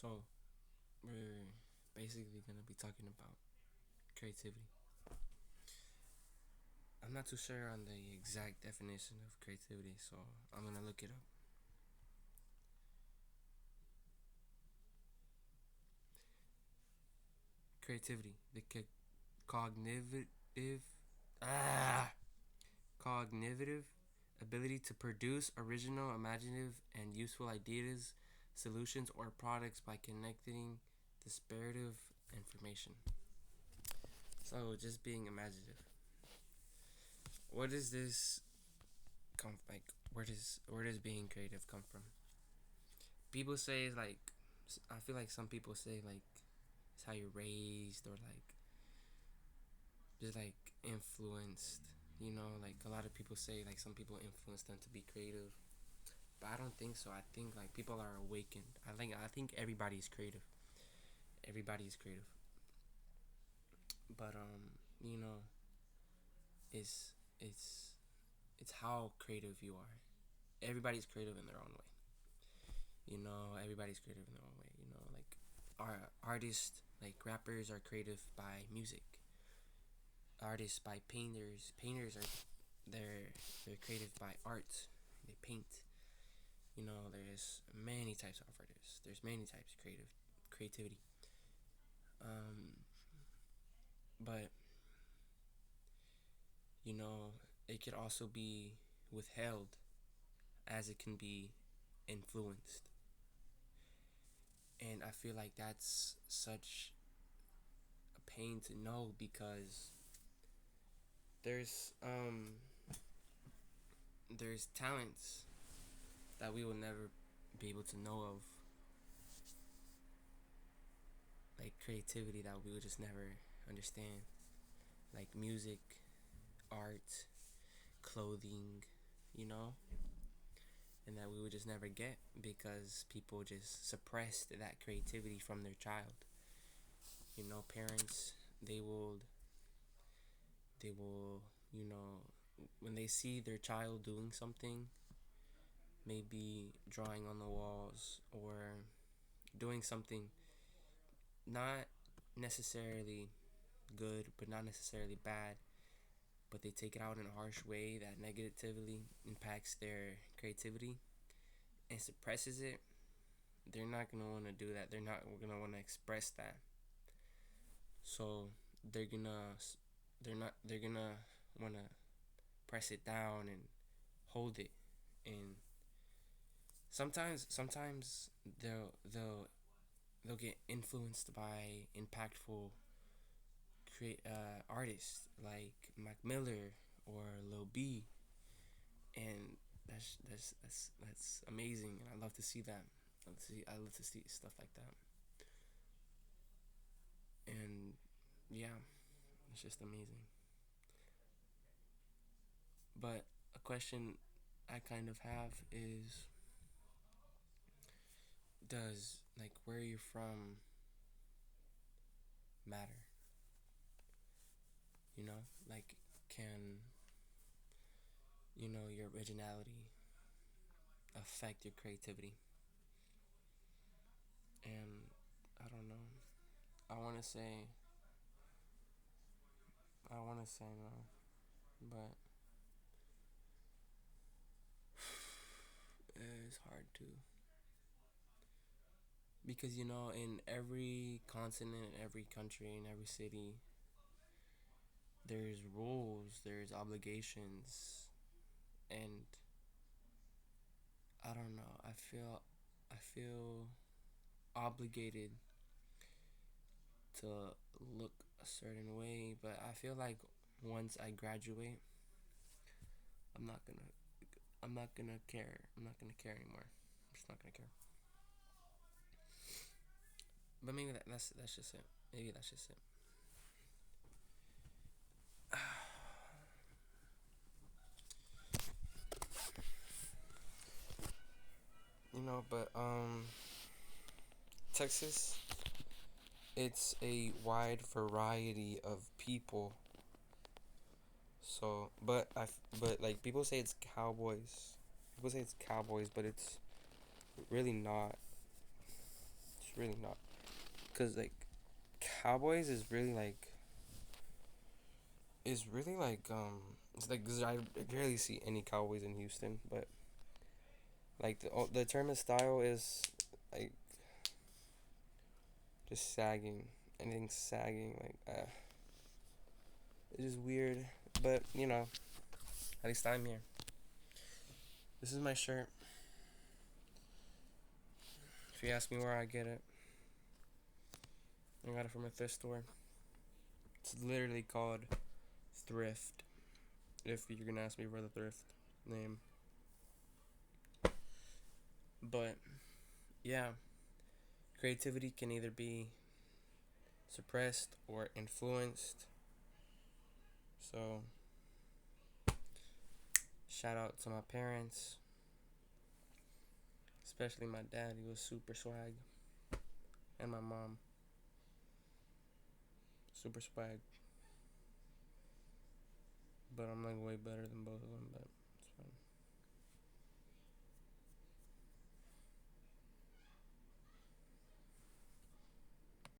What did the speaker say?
So we're basically gonna be talking about creativity. I'm not too sure on the exact definition of creativity, so I'm gonna look it up. Creativity, the cognitive ah cognitive ability to produce original, imaginative, and useful ideas, solutions, or products by connecting disparate information. So just being imaginative. What does this come like? Where does being creative come from? People say like, I feel like some people say like it's how you're raised, or like just like influenced. Like a lot of people say like some people influence them to be creative, but I don't think so. I think like people are awakened. I think everybody's creative. Everybody's creative, but you know, it's it's it's how creative you are. Everybody's creative in their own way. Everybody's creative in their own way. Like our artists, like rappers, are creative by music. Artists by painters. Painters are they're creative by art. They paint. There's many types of artists. There's many types of creativity. Um, but you know, it could also be withheld as it can be influenced. And I feel like that's such a pain to know because there's um there's talents that we will never be able to know of, like creativity that we will just never understand, like music, art, clothing, you know, and that we would just never get because people just suppressed that creativity from their child. Parents, they will they will when they see their child doing something, maybe drawing on the walls or doing something not necessarily good but not necessarily bad, but they take it out in a harsh way that negatively impacts their creativity and suppresses it, they're not gonna want to do that. They're not gonna want to express that. So they're gonna they're gonna want to press it down and hold it. And sometimes they'll get influenced by impactful artists like Mac Miller or Lil B, and that's amazing, and I love to see that. I love to see stuff like that, and yeah, it's just amazing. But a question I kind of have is, does like where you're from matter? Like, can your originality affect your creativity? And I don't know. I want to say I want to say no, but it's hard to, because in every continent, every country, in every city, there's rules, there's obligations, and I don't know. I feel obligated to look a certain way, but I feel like once I graduate, I'm not gonna I'm not gonna care. I'm not gonna care anymore. I'm just not gonna care. But maybe that's just it. Maybe that's just it. But Texas, it's a wide variety of people. So, but like people say it's cowboys. People say it's cowboys, but it's really not. It's really not. Cause like Cowboys is really like it's like 'cause I rarely see any Cowboys in Houston, but like the term of style is like just sagging. Anything sagging like it's just weird. But you know, at least I'm here. This is my shirt. If you ask me where I get it, I got it from a thrift store. It's literally called Thrift. If you're gonna ask me for the thrift name, but yeah, creativity can either be suppressed or influenced. So shout out to my parents, especially my dad. He was super swag, and my mom, super swag. But I'm like way better than both of them. But